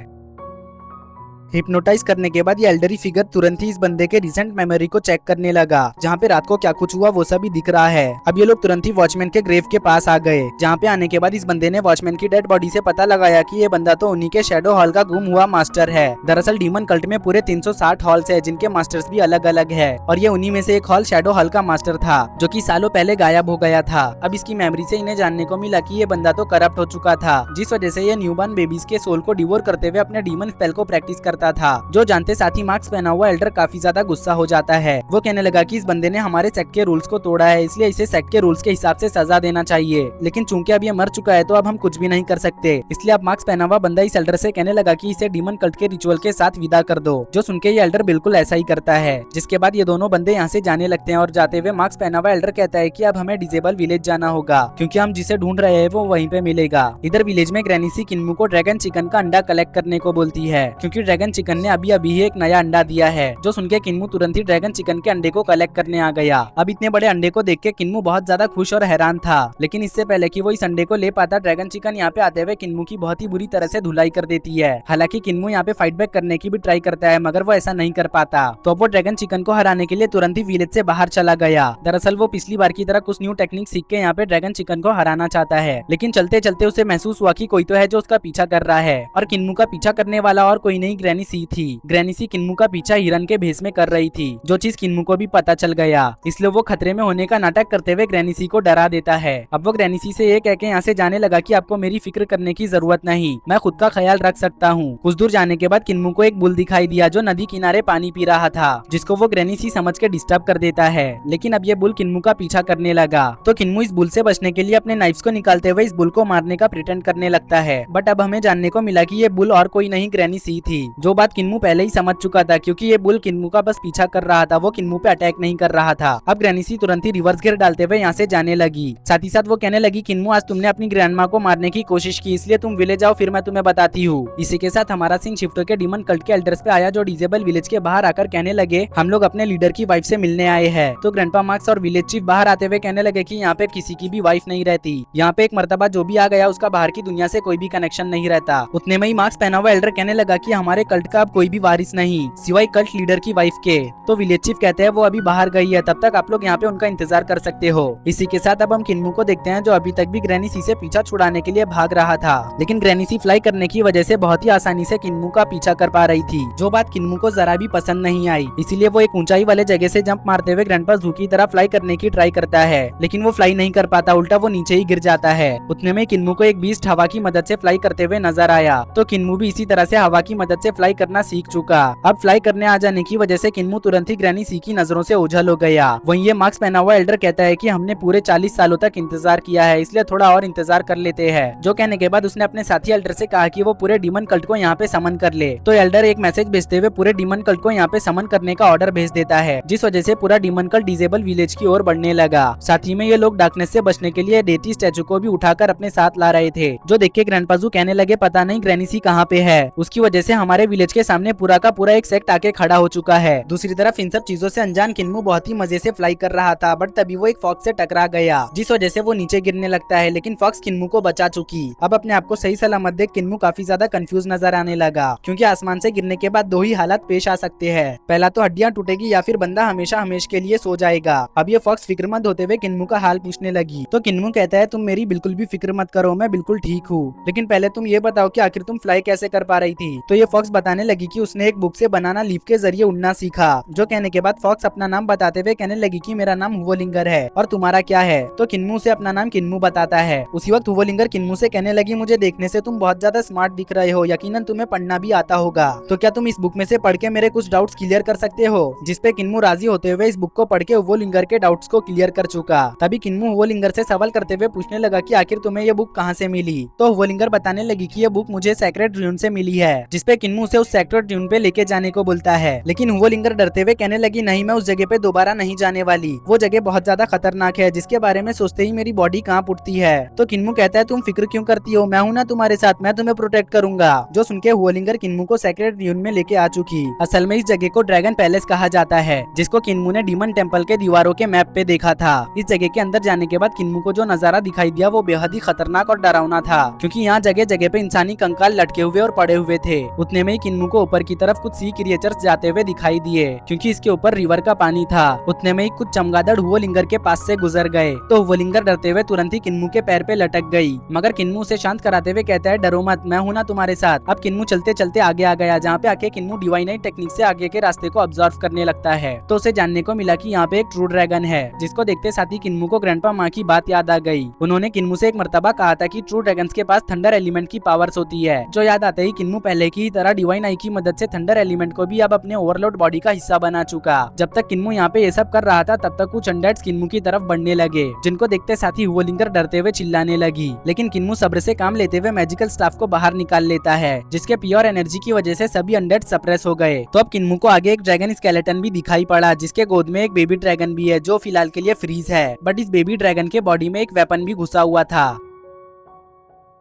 A: हिप्नोटाइज करने के बाद ये एल्डरी फिगर तुरंत ही इस बंदे के रिसेंट मेमोरी को चेक करने लगा, जहाँ पे रात को क्या कुछ हुआ वो सभी दिख रहा है। अब ये लोग तुरंत ही वॉचमैन के ग्रेव के पास आ गए, जहाँ पे आने के बाद इस बंदे ने वॉचमैन की डेड बॉडी से पता लगाया कि ये बंदा तो उन्हीं के शैडो हॉल का गुम हुआ मास्टर है। दरअसल डीमन कल्ट में पूरे 360 हॉल्स है, जिनके मास्टर्स भी अलग अलग है, और ये उन्हीं में से एक हॉल शैडो हॉल का मास्टर था, जो कि सालों पहले गायब हो गया था। अब इसकी मेमोरी से इन्हें जानने को मिला कि ये बंदा तो करप्ट हो चुका था, जिस वजह से ये न्यूबॉर्न बेबीज के सोल को डिवोर करते हुए अपने डीमन स्पेल को प्रैक्टिस करता था। जो जानते साथ ही मास्क पहना हुआ एल्डर काफी ज्यादा गुस्सा हो जाता है। वो कहने लगा कि इस बंदे ने हमारे सेक्ट के रूल्स को तोड़ा है, इसलिए इसे सेक्ट के रूल्स के हिसाब से सजा देना चाहिए। लेकिन चूंकि अब ये मर चुका है तो अब हम कुछ भी नहीं कर सकते, इसलिए अब मास्क पहना हुआ बंदा इस एल्डर से कहने लगा कि इसे डीमन कल्ट के रिचुअल के साथ विदा कर दो। जो सुनके ये एल्डर बिल्कुल ऐसा ही करता है, जिसके बाद ये दोनों बंदे यहाँ से जाने लगते हैं। और जाते हुए मास्क पहना हुआ एल्डर कहता है कि अब हमें डिसेबल विलेज जाना होगा, क्योंकि हम जिसे ढूंढ रहे हैं वो वहीं पे मिलेगा। इधर विलेज में ग्रैनी सी किन्मू को ड्रैगन चिकन का अंडा कलेक्ट करने को बोलती है, क्योंकि ड्रैगन चिकन ने अभी अभी एक नया अंडा दिया है। जो सुनके किन्मू तुरंत ही ड्रैगन चिकन के अंडे को कलेक्ट करने आ गया। अब इतने बड़े अंडे को देख के किन्मू बहुत ज्यादा खुश और हैरान था, लेकिन इससे पहले कि वो इस अंडे को ले पाता, ड्रैगन चिकन यहाँ पे आते हुए किन्मू की बहुत ही बुरी तरह से धुलाई कर देती है। हालांकि किन्मू यहाँ पे फाइट बैक करने की भी ट्राई करता है, मगर वो ऐसा नहीं कर पाता। तो अब वो ड्रैगन चिकन को हराने के लिए तुरंत ही विलेज से बाहर चला गया। दरअसल वो पिछली बार की तरह कुछ न्यू टेक्निक सीख के यहाँ पे ड्रैगन चिकन को हराना चाहता है, लेकिन चलते चलते उसे महसूस हुआ कि कोई तो है जो उसका पीछा कर रहा है। और किन्मू का पीछा करने वाला और कोई नहीं ग्रैनी सी थी। ग्रैनी सी किन्मू का पीछा हिरन के भेष में कर रही थी, जो चीज किन्मू को भी पता चल गया। इसलिए वो खतरे में होने का नाटक करते हुए ग्रैनी सी को डरा देता है। अब वो ग्रैनी सी से ये कह के यहाँ से जाने लगा कि आपको मेरी फिक्र करने की जरूरत नहीं, मैं खुद का ख्याल रख सकता हूँ। कुछ दूर जाने के बाद किन्मू को एक बुल दिखाई दिया, जो नदी किनारे पानी पी रहा था, जिसको वो ग्रैनी सी समझ के डिस्टर्ब कर देता है। लेकिन अब ये बुल किन्मू का पीछा करने लगा, तो किन्मू इस बुल से बचने के लिए अपने नाइफ्स को निकालते हुए इस बुल को मारने का प्रिटेंड करने लगता है। बट अब हमें जानने को मिला कि ये बुल और कोई नहीं ग्रैनी सी थी, जो बात किन्मू पहले ही समझ चुका था, क्योंकि ये बुल किन्मू का बस पीछा कर रहा था, वो किन्मू पे अटैक नहीं कर रहा था। अब ग्रैनी सी तुरंत ही रिवर्स गियर डालते हुए यहाँ से जाने लगी। साथ ही साथ वो कहने लगी, किन्मू आज तुमने अपनी ग्रैंडमा को मारने की कोशिश की, इसलिए तुम विलेज आओ, फिर मैं तुम्हें बताती हूँ। इसी के साथ हमारा सीन शिफ्ट होकर डीमन कल्ट के एल्डर्स पे आया, जो डिसेबल विलेज के बाहर आकर कहने लगे, हम लोग अपने लीडर की वाइफ से मिलने आए हैं। तो ग्रैंडपा मार्क्स और विलेज चीफ बाहर आते हुए कहने लगे कि यहाँ पे किसी की भी वाइफ नहीं रहती, यहाँ पे एक मर्तबा जो भी आ गया उसका बाहर की दुनिया से कोई भी कनेक्शन नहीं रहता। उतने में ही मार्क्स पहना हुआ एल्डर कहने लगा कि हमारे कल्ट का अब कोई भी वारिस नहीं, सिवाय कल्ट लीडर की वाइफ के। तो विलेज चीफ कहते हैं वो अभी बाहर गई है, तब तक आप लोग यहाँ पे उनका इंतजार कर सकते हो। इसी के साथ अब हम किन्मू को देखते हैं, जो अभी तक भी ग्रैनी सी से पीछा छुड़ाने के लिए भाग रहा था, लेकिन ग्रैनी सी फ्लाई करने की वजह से बहुत ही आसानी से किन्मू का पीछा कर पा रही थी, जो बात किन्मू को जरा भी पसंद नहीं आई। इसीलिए वो एक ऊंचाई वाले जगह से जंप मारते हुए ग्रैंडपा ज़ू की तरह फ्लाई करने की ट्राई करता है, लेकिन वो फ्लाई नहीं कर पाता, उल्टा वो नीचे ही गिर जाता है। उतने में किन्मू को एक बीस्ट हवा की मदद से फ्लाई करते हुए नजर आया, तो किन्मू भी इसी तरह से हवा की मदद से फ्लाई करना सीख चुका। अब फ्लाई करने आ जाने की वजह से किन्मू तुरंत ही ग्रैनी सी की नजरों से ओझल हो गया। वहीं ये मास्क पहना हुआ एल्डर कहता है कि हमने पूरे 40 सालों तक इंतजार किया है, इसलिए थोड़ा और इंतजार कर लेते हैं। जो कहने के बाद उसने अपने साथी एल्डर से कहा कि वो पूरे डीमन कल्ट को यहाँ पे समन कर ले। तो एल्डर एक मैसेज भेजते हुए पूरे डीमन कल्ट को यहाँ पे समन करने का ऑर्डर भेज देता है, जिस वजह से पूरा डीमन कल्ट डिसेबल विलेज की ओर बढ़ने लगा। साथ ही में ये लोग डार्कनेस से बचने के लिए डेटी स्टैचू को भी उठाकर अपने साथ ला रहे थे, जो देख के ग्रैंडपा ज़ू कहने लगे, पता नहीं ग्रैनी सी कहाँ पे है, उसकी वजह से हमारे विलेज के सामने पूरा का पूरा एक सेक्ट आके खड़ा हो चुका है। दूसरी तरफ इन सब चीजों से अनजान किन्मू बहुत ही मजे से फ्लाई कर रहा था, बट तभी वो एक फॉक्स से टकरा गया, जिस वजह से वो नीचे गिरने लगता है, लेकिन फॉक्स किन्मू को बचा चुकी। अब अपने आप को सही सलामत देख किन्मू काफी ज्यादा कंफ्यूज नजर आने लगा, क्योंकि आसमान से गिरने के बाद दो ही हालात पेश आ सकते हैं, पहला तो हड्डियां टूटेगी या फिर बंदा हमेशा हमेशा के लिए सो जाएगा। अब ये फॉक्स फिक्रमंद होते हुए किन्मू का हाल पूछने लगी, तो किन्मू कहता है, तुम मेरी बिल्कुल भी फिक्र मत करो, मैं बिल्कुल ठीक हूँ, लेकिन पहले तुम ये बताओ कि आखिर तुम फ्लाई कैसे कर पा रही थी। तो ये फॉक्स बताने लगी कि उसने एक बुक से बनाना लीफ के जरिए उड़ना सीखा। जो कहने के बाद फॉक्स अपना नाम बताते हुए कहने लगी कि मेरा नाम हुवोलिंगर है, और तुम्हारा क्या है। तो किन्मू से अपना नाम किन्मू बताता है। उसी वक्त हुवोलिंगर किन्मू से कहने लगी, मुझे देखने से तुम बहुत ज्यादा स्मार्ट दिख रहे हो, यकीनन तुम्हें पढ़ना भी आता होगा, तो क्या तुम इस बुक में से पढ़ के मेरे कुछ डाउट्स क्लियर कर सकते हो। जिसपे किन्मू राजी होते हुए इस बुक को पढ़ के हुवोलिंगर के डाउट्स को क्लियर कर चुका। तभी किन्मू हुवोलिंगर से सवाल करते हुए पूछने लगा कि आखिर तुम्हें ये बुक कहाँ से मिली। तो हुवोलिंगर बताने लगी कि ये बुक मुझे सेक्रेट ड्यून से मिली है, जिसपे किन्मू उसे उस सेक्रेट ड्यून पे लेके जाने को बोलता है, लेकिन हुवोलिंगर डरते हुए कहने लगी, नहीं, मैं उस जगह पे दोबारा नहीं जाने वाली, वो जगह बहुत ज्यादा खतरनाक है, जिसके बारे में सोचते ही मेरी बॉडी कांप उठती है। तो किन्मू कहता है, तुम फिक्र क्यों करती हो, मैं हूँ ना तुम्हारे साथ, मैं तुम्हें प्रोटेक्ट करूंगा। जो सुनके हुवोलिंगर किन्मू को सेक्रेट ड्यून में लेके आ चुकी। असल में इस जगह को ड्रैगन पैलेस कहा जाता है, जिसको किन्मू ने डीमन टेम्पल के दीवारों के मैप पे देखा था। इस जगह के अंदर जाने के बाद किन्मू को जो नजारा दिखाई दिया वो बेहद ही खतरनाक और डरावना था, क्योंकि यहाँ जगह जगह पे इंसानी कंकाल लटके हुए और पड़े हुए थे। उतने में ही किन्मू को ऊपर की तरफ कुछ सी क्रिएचर्स जाते हुए दिखाई दिए, क्योंकि इसके ऊपर रिवर का पानी था। उतने में ही कुछ चमगादड़ हुओलिंगर के पास से गुजर गए, तो हुओलिंगर डरते हुए तुरंत ही किन्मू के पैर पे लटक गई। मगर किन्मू उसे शांत कराते हुए कहता है, डरो मत, मैं हूं ना तुम्हारे साथ। अब किन्मू चलते चलते आगे आ गया, जहाँ पे आके किन्मू डिवाइनाइट टेक्निक से आगे के रास्ते को ऑब्जर्व करने लगता है। तो उसे जानने को मिला कि यहाँ पे एक ट्रू ड्रैगन है, जिसको देखते साथ ही किन्मू को ग्रैंडपा माँ की बात याद आ गई। उन्होंने किन्मू से एक मर्तबा कहा था कि ट्रू ड्रैगन्स के पास थंडर एलिमेंट की पावर्स होती है, जो याद आते ही किन्मू पहले की तरह डिवाइन आई की मदद से थंडर एलिमेंट को भी अब अपने ओवरलोड बॉडी का हिस्सा बना चुका। जब तक किन्मू यहाँ पे ये सब कर रहा था, तब तक कुछ अनडेड्स किन्मू की तरफ बढ़ने लगे, जिनको देखते साथ ही हुओलिंगर डरते हुए चिल्लाने लगी। लेकिन किन्मू सब्र से काम लेते हुए मैजिकल स्टाफ को बाहर निकाल लेता है, जिसके प्योर एनर्जी की वजह से सभी अनडेड्स सप्रेस हो गए। तो अब किन्मू को आगे एक ड्रैगन स्केलेटन भी दिखाई पड़ा, जिसके गोद में एक बेबी ड्रैगन भी है, जो फिलहाल के लिए फ्रीज है। बट इस बेबी ड्रैगन के बॉडी में एक वेपन भी घुसा हुआ था,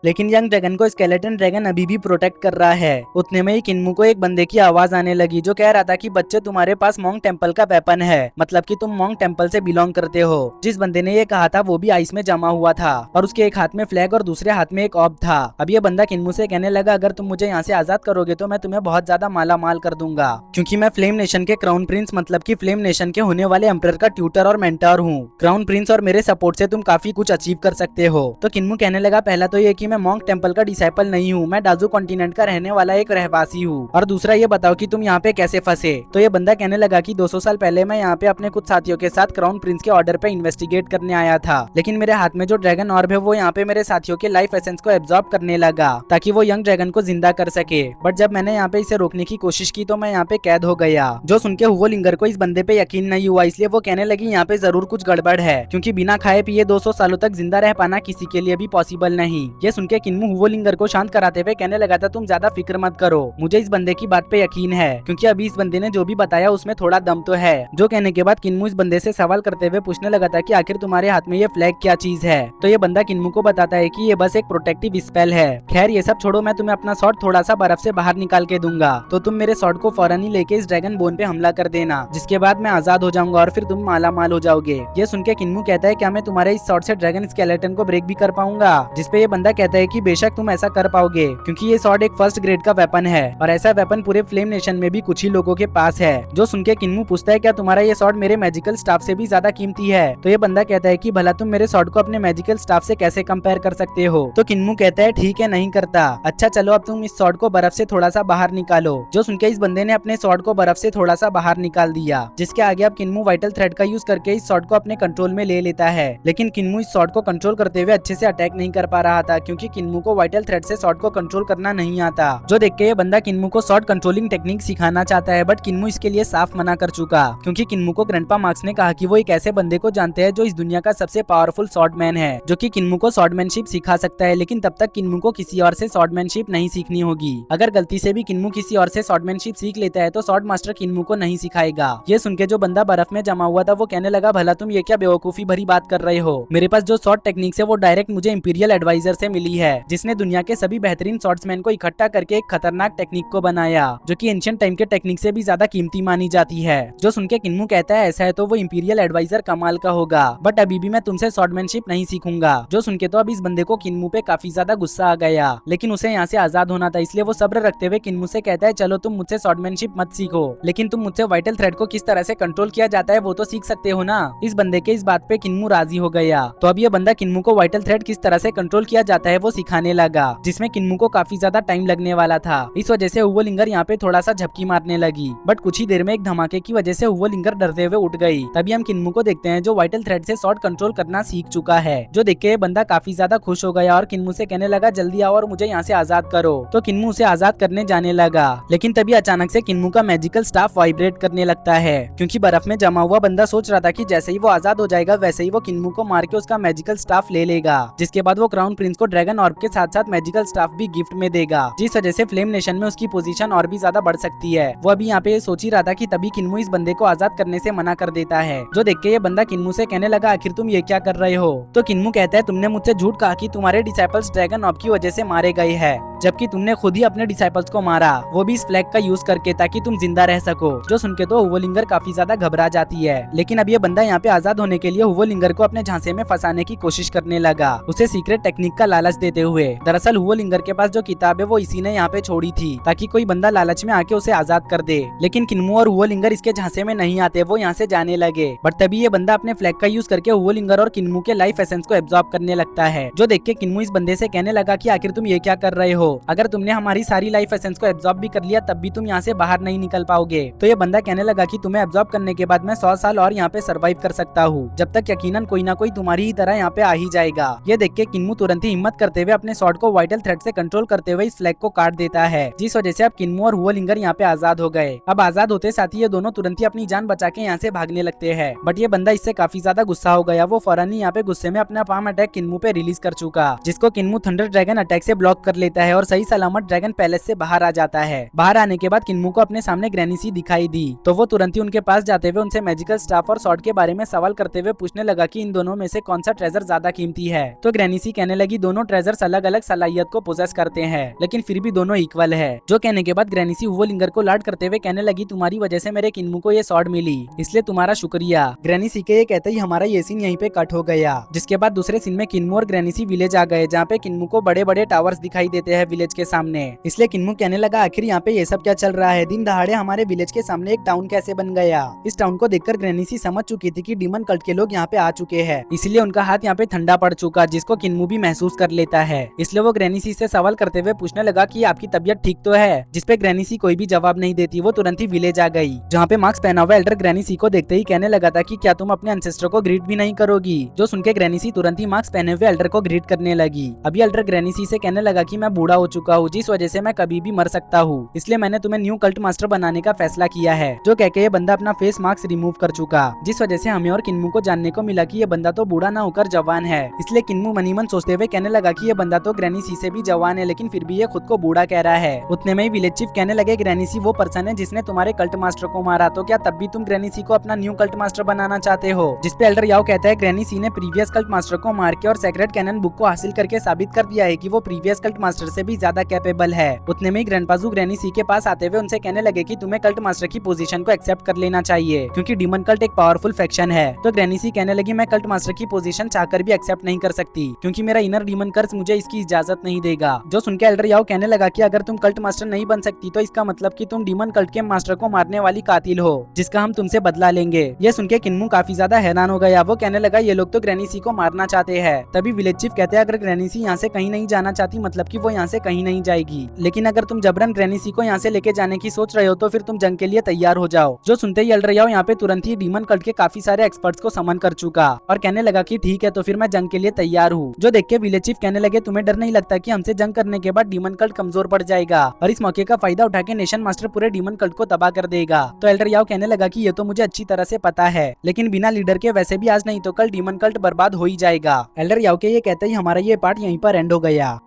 A: लेकिन यंग ड्रैगन को स्केलेटन ड्रैगन अभी भी प्रोटेक्ट कर रहा है। उतने में ही किन्मू को एक बंदे की आवाज आने लगी, जो कह रहा था कि बच्चे, तुम्हारे पास मॉन्ग टेम्पल का वेपन है, मतलब कि तुम मॉन्ग टेम्पल से बिलोंग करते हो। जिस बंदे ने ये कहा था वो भी आइस में जमा हुआ था, और उसके एक हाथ में फ्लैग और दूसरे हाथ में एक ऑब था। अब ये बंदा किन्मू से कहने लगा, अगर तुम मुझे यहाँ से आजाद करोगे तो मैं तुम्हें बहुत ज्यादा माला माल कर दूंगा, क्योंकि मैं फ्लेम नेशन के क्राउन प्रिंस, मतलब की फ्लेम नेशन के होने वाले एम्परर का ट्यूटर और मेंटर हूँ। क्राउन प्रिंस और मेरे सपोर्ट से तुम काफी कुछ अचीव कर सकते हो। तो किन्मू कहने लगा, पहला तो ये कि मैं मॉन्ग टेम्पल का डिसाइपल नहीं हूँ, मैं डाजू कॉन्टिनेंट का रहने वाला एक रहवासी हूँ, और दूसरा ये बताओ कि तुम यहाँ पे कैसे फंसे। तो ये बंदा कहने लगा कि 200 साल पहले मैं यहाँ पे अपने कुछ साथियों के साथ क्राउन प्रिंस के ऑर्डर पे इन्वेस्टिगेट करने आया था, लेकिन मेरे हाथ में जो ड्रैगन ऑर्ब है वो यहाँ पे मेरे साथियों के लाइफ एसेंस को एब्जॉर्ब करने लगा, ताकि वो यंग ड्रैगन को जिंदा कर सके। बट जब मैंने यहाँ पे इसे रोकने की कोशिश की तो मैं यहाँ पे कैद हो गया। जो सुन के हुओलिंगर को इस बंदे पे यकीन नहीं हुआ, इसलिए वो कहने लगी यहाँ पे जरूर कुछ गड़बड़ है, क्योंकि बिना खाए पिए 200 सालों तक जिंदा रह पाना किसी के लिए भी पॉसिबल नहीं। ये सुन के किन्मू हुओलिंगर को शांत कराते हुए कहने लगा था, तुम ज्यादा फिक्र मत करो, मुझे इस बंदे की बात पे यकीन है, क्योंकि अभी इस बंदे ने जो भी बताया उसमें थोड़ा दम तो है। जो कहने के बाद किन्मू इस बंदे से सवाल करते हुए पूछने लगा था कि आखिर तुम्हारे हाथ में ये फ्लैग क्या चीज है। तो ये बंदा किन्मू को बताता है कि ये बस एक प्रोटेक्टिव स्पेल है। खैर ये सब छोड़ो, मैं तुम्हें अपना स्वॉर्ड थोड़ा सा बर्फ से बाहर निकाल के दूंगा, तो तुम मेरे स्वॉर्ड को फौरन ही लेके इस ड्रैगन बोन पे हमला कर देना, जिसके बाद मैं आजाद हो जाऊंगा और फिर तुम माला माल हो जाओगे। ये सुन के किन्मू कहता है, क्या मैं तुम्हारे इस स्वॉर्ड से ड्रैगन स्केलेटन को ब्रेक भी कर पाऊंगा। जिसपे ये बंदा कहता है कि बेशक तुम ऐसा कर पाओगे, क्योंकि ये स्वॉर्ड एक फर्स्ट ग्रेड का वेपन है, और ऐसा वेपन पूरे फ्लेम नेशन में भी कुछ ही लोगों के पास है। जो सुन के किन्मू पूछता है, क्या तुम्हारा ये स्वॉर्ड मेरे मैजिकल स्टाफ से भी ज्यादा कीमती है। तो ये बंदा कहता है कि भला तुम मेरे स्वॉर्ड को अपने मैजिकल स्टाफ से कैसे कंपेयर कर सकते हो। तो किन्मू कहता है, ठीक है, नहीं करता। अच्छा चलो, अब तुम इस स्वॉर्ड को बर्फ से थोड़ा सा बाहर निकालो। जो सुन के इस बंदे ने अपने स्वॉर्ड को बर्फ से थोड़ा सा बाहर निकाल दिया, जिसके आगे अब किन्मू वाइटल थ्रेड का यूज करके इस स्वॉर्ड को अपने कंट्रोल में ले लेता है। लेकिन किन्मू इस स्वॉर्ड को कंट्रोल करते हुए अच्छे से अटैक नहीं कर पा रहा था, क्योंकि किन्मू को वाइटल थ्रेड से स्वॉर्ड को कंट्रोल करना नहीं आता। जो देख के ये बंदा किन्मू को स्वॉर्ड कंट्रोलिंग टेक्निक सिखाना चाहता है, बट किन्मू इसके लिए साफ मना कर चुका, क्योंकि किन्मू को ग्रैंडपा मार्क्स ने कहा कि वो एक ऐसे बंदे को जानते हैं जो इस दुनिया का सबसे पावरफुल स्वॉर्डमैन है, जो कि किन्मू को स्वॉर्डमैनशिप सिखा सकता है। लेकिन तब तक किन्मू को किसी और से स्वॉर्डमैनशिप नहीं सीखनी होगी। अगर गलती से भी किन्मू किसी और से स्वॉर्डमैनशिप सीख लेता है तो स्वॉर्ड मास्टर किन्मू को नहीं सिखाएगा। ये सुन के जो बंदा बर्फ में जमा हुआ था वो कहने लगा, भला तुम ये क्या बेवकूफी भरी बात कर रहे हो। मेरे पास जो स्वॉर्ड टेक्निक्स है वो डायरेक्ट मुझे इंपीरियल एडवाइजर से मिली है, जिसने दुनिया के सभी बेहतरीन स्वॉर्ड्समैन को इकट्ठा करके एक खतरनाक टेक्निक को बनाया, जो कि एंशिएंट टाइम के टेक्निक से भी ज्यादा कीमती मानी जाती है। जो सुन के किन्मू कहता है, ऐसा है तो वो इंपीरियल एडवाइजर कमाल का होगा, बट अभी भी मैं तुमसे स्वॉर्डमैनशिप नहीं सीखूंगा। जो सुन के तो अब इस बंदे को किन्मू पे काफी ज्यादा गुस्सा आ गया, लेकिन उसे यहाँ से आजाद होना था, इसलिए वो सब्र रखते हुए किन्मू से कहता है, चलो तुम मुझसे स्वॉर्डमैनशिप मत सीखो, लेकिन तुम मुझसे वाइटल थ्रेड को किस तरह से कंट्रोल किया जाता है वो तो सीख सकते हो ना। इस बंदे के इस बात पे किन्मू राजी हो गया। तो अब ये बंदा किन्मू को वाइटल थ्रेड किस तरह से कंट्रोल किया जाता है वो सिखाने लगा, जिसमें किन्मू को काफी ज्यादा टाइम लगने वाला था। इस वजह से हुओलिंगर यहाँ पे थोड़ा सा झपकी मारने लगी, बट कुछ ही देर में एक धमाके की वजह से हुओलिंगर डरते हुए उठ गई। तभी हम किन्मू को देखते हैं जो वाइटल थ्रेड से स्वॉर्ड कंट्रोल करना सीख चुका है। जो देख के बंदा काफी ज्यादा खुश हो गया और किन्मू से कहने लगा, जल्दी आओ और मुझे यहाँ से आजाद करो। तो किन्मू उसे आजाद करने जाने लगा, लेकिन तभी अचानक से किन्मू का मैजिकल स्टाफ वाइब्रेट करने लगता है, क्योंकि बर्फ में जमा हुआ बंदा सोच रहा था कि जैसे ही वो आजाद हो जाएगा वैसे ही वो किन्मू को मार के उसका मैजिकल स्टाफ ले लेगा, जिसके बाद वो क्राउन प्रिंस को ड्रैगन ऑर्ब के साथ साथ मैजिकल स्टाफ भी गिफ्ट में देगा, जिस वजह से फ्लेम नेशन में उसकी पोजीशन और भी ज्यादा बढ़ सकती है। वो अभी यहाँ पे सोच ही रहा था कि तभी किन्मू इस बंदे को आजाद करने से मना कर देता है। जो देख के ये बंदा किन्मू से कहने लगा, आखिर तुम ये क्या कर रहे हो। तो किन्मू कहता है, तुमने मुझसे झूठ कहा कि तुम्हारे डिसाइपल्स ड्रैगन ऑर्ब की वजह से मारे गए हैं, जबकि तुमने खुद ही अपने डिसाइपल्स को मारा, वो भी इस फ्लैग का यूज करके, ताकि तुम जिंदा रह सको। जो सुन के तो हुओलिंगर काफी ज्यादा घबरा जाती है, लेकिन अब ये बंदा यहाँ पे आजाद होने के लिए हुओलिंगर को अपने झांसे में फंसाने की कोशिश करने लगा। उसे सीक्रेट टेक्निक का लालच हंस देते हुए। दरअसल हुओ लिंगर के पास जो किताब है वो इसी ने यहाँ पे छोड़ी थी ताकि कोई बंदा लालच में आके उसे आजाद कर दे, लेकिन किन्मू और हुओ लिंगर इसके झांसे में नहीं आते, वो यहाँ से जाने लगे। बट तभी ये बंदा अपने फ्लैग का यूज करके हुओ लिंगर और किन्मू के लाइफ एसेंस को एब्जॉर्ब करने लगता है, जो देख के किन्मू इस बंदे से कहने लगा कि आखिर तुम ये क्या कर रहे हो, अगर तुमने हमारी सारी लाइफ एसेंस को एब्जॉर्ब भी कर लिया तब भी तुम यहाँ से बाहर नहीं निकल पाओगे। तो ये बंदा कहने लगा कि तुम्हें एब्जॉर्ब करने के बाद मैं 100 साल और यहाँ पे सर्वाइव कर सकता हूँ, जब तक यकीनन कोई ना कोई तुम्हारी ही तरह यहाँ पे आ ही जाएगा। ये देख के किन्मू तुरंत ही हिम्मत करते हुए अपने स्वॉर्ड को वाइटल थ्रेड से कंट्रोल करते हुए इस फ्लैग को काट देता है, जिस वजह से अब किन्मू और हुओ लिंगर यहाँ पे आजाद हो गए। अब आजाद होते साथ ही ये दोनों तुरंत ही अपनी जान बचा के यहाँ से भागने लगते हैं। बट ये बंदा इससे काफी ज्यादा गुस्सा हो गया, वो फौरन ही यहाँ पे गुस्से में अपना पाम अटैक किन्मू पे रिलीज कर चुका, जिसको किन्मू थंडर ड्रैगन अटैक से ब्लॉक कर लेता है और सही सलामत ड्रैगन पैलेस से बाहर आ जाता है। बाहर आने के बाद किन्मू को अपने सामने ग्रैनी सी दिखाई दी, तो वो तुरंत ही उनके पास जाते हुए उनसे मैजिकल स्टाफ और स्वॉर्ड के बारे में सवाल करते हुए पूछने लगा कि इन दोनों में से कौन सा ट्रेजर ज्यादा कीमती है। तो ग्रैनी सी कहने लगी दोनों ट्रेजर्स अलग अलग सलाहियत को पोजेस करते हैं, लेकिन फिर भी दोनों इक्वल है। जो कहने के बाद ग्रैनी सी हुओ लिंगर को लाड करते हुए कहने लगी तुम्हारी वजह से मेरे किन्मू को ये स्वॉर्ड मिली, इसलिए तुम्हारा शुक्रिया। ग्रैनी सी के ये कहते ही हमारा ये सीन यहीं पे कट हो गया, जिसके बाद दूसरे सीन में किन्मू और ग्रैनी सी विलेज आ गए, जहाँ पे किन्मू को बड़े बड़े टावर्स दिखाई देते हैं विलेज के सामने। इसलिए किन्मू कहने लगा आखिर यहाँ पे ये सब क्या चल रहा है, दिन दहाड़े हमारे विलेज के सामने एक टाउन कैसे बन गया। इस टाउन को देखकर ग्रैनी सी समझ चुकी थी कि डीमन कल्ट के लोग यहाँ पे आ चुके हैं, इसलिए उनका हाथ यहाँ पे ठंडा पड़ चुका, जिसको किन्मू भी महसूस कर लेता है। इसलिए वो ग्रैनी सी से सवाल करते हुए पूछने लगा कि आपकी तबीयत ठीक तो है, जिसपे ग्रैनी सी कोई भी जवाब नहीं देती। वो तुरंत ही विलेज आ गई, जहाँ पे मास्क पहना हुआ एल्डर ग्रैनी सी को देखते ही कहने लगा था कि क्या तुम अपने एंसेस्टर को ग्रीट भी नहीं करोगी। जो सुनके ग्रैनी सी तुरंत ही मास्क पहने हुए एल्डर को ग्रीट करने लगी। अभी एल्डर ग्रैनी सी से कहने लगा कि मैं बूढ़ा हो चुका हूँ, जिस वजह से मैं कभी भी मर सकता हूँ, इसलिए मैंने तुम्हें न्यू कल्ट मास्टर बनाने का फैसला किया है। जो कहके ये बंदा अपना फेस मास्क रिमूव कर चुका, जिस वजह से हमें और किन्मू को जानने को मिला कि ये बंदा तो बूढ़ा ना होकर जवान है। इसलिए किन्मू मनी मन सोचते हुए कहने लगा कि ये बंदा तो ग्रैनी सी से भी जवान है, लेकिन फिर भी ये खुद को बूढ़ा कह रहा है। उतने में ही विलेज चीफ कहने लगे ग्रैनी सी वो पर्सन है जिसने तुम्हारे कल्ट मास्टर को मारा, तो क्या तब भी तुम ग्रैनी सी को अपना न्यू कल्ट मास्टर बनाना चाहते हो। जिसपे एल्डर याओ कहता है ग्रैनी सी ने प्रीवियस कल्ट मास्टर को मार के और सेक्रेट कैनन बुक को हासिल करके साबित कर दिया है कि वो प्रीवियस कल्ट मास्टर से भी ज्यादा कैपेबल है। उतने में ही ग्रैंडपाजू ग्रैनी सी के पास आते हुए उनसे कहने लगे कि तुम्हें कल्ट मास्टर की पोजीशन को एक्सेप्ट कर लेना चाहिए, क्योंकि डीमन कल्ट एक पावरफुल फैक्शन है। तो ग्रैनी सी कहने लगी मैं कल्ट मास्टर की पोजीशन चाहकर भी एक्सेप्ट नहीं कर सकती, क्योंकि मेरा इनर डीमन कर्स मुझे इसकी इजाजत नहीं देगा। जो सुनकर एल्डर याओ कहने लगा कि अगर तुम कल्ट मास्टर नहीं बन सकती तो इसका मतलब कि तुम डीमन कल्ट के मास्टर को मारने वाली कातिल हो, जिसका हम तुमसे बदला लेंगे। ये सुनके किन्मू काफी ज्यादा हैरान हो गया। वो कहने लगा ये लोग तो ग्रैनी सी को मारना चाहते हैं। तभी विलेज चीफ कहते हैं अगर ग्रैनी सी यहाँ से कहीं नहीं जाना चाहती मतलब कि वो यहाँ से कहीं नहीं जाएगी, लेकिन अगर तुम जबरन ग्रैनी सी को यहाँ से लेके जाने की सोच रहे हो तो फिर तुम जंग के लिए तैयार हो जाओ। जो सुनते ही एल्डर याओ यहाँ पे तुरंत ही डीमन कल्ट के काफी सारे एक्सपर्ट्स को समन कर चुका और कहने लगा कि ठीक है तो फिर मैं जंग के लिए तैयार हूँ। जो देख के विलेज चीफ कहने लगे तुम्हें डर नहीं लगता कि हमसे जंग करने के बाद डीमन कल्ट कमजोर पड़ जाएगा और इस मौके का फायदा उठा के नेशन मास्टर पूरे डीमन कल्ट को तबाह कर देगा। तो एल्डर याओ कहने लगा कि ये तो मुझे अच्छी तरह से पता है, लेकिन बिना लीडर के वैसे भी आज नहीं तो कल डीमन कल्ट बर्बाद हो ही जाएगा। एल्डर याओ के ये कहते ही हमारा ये पार्ट यहीं पर एंड हो गया।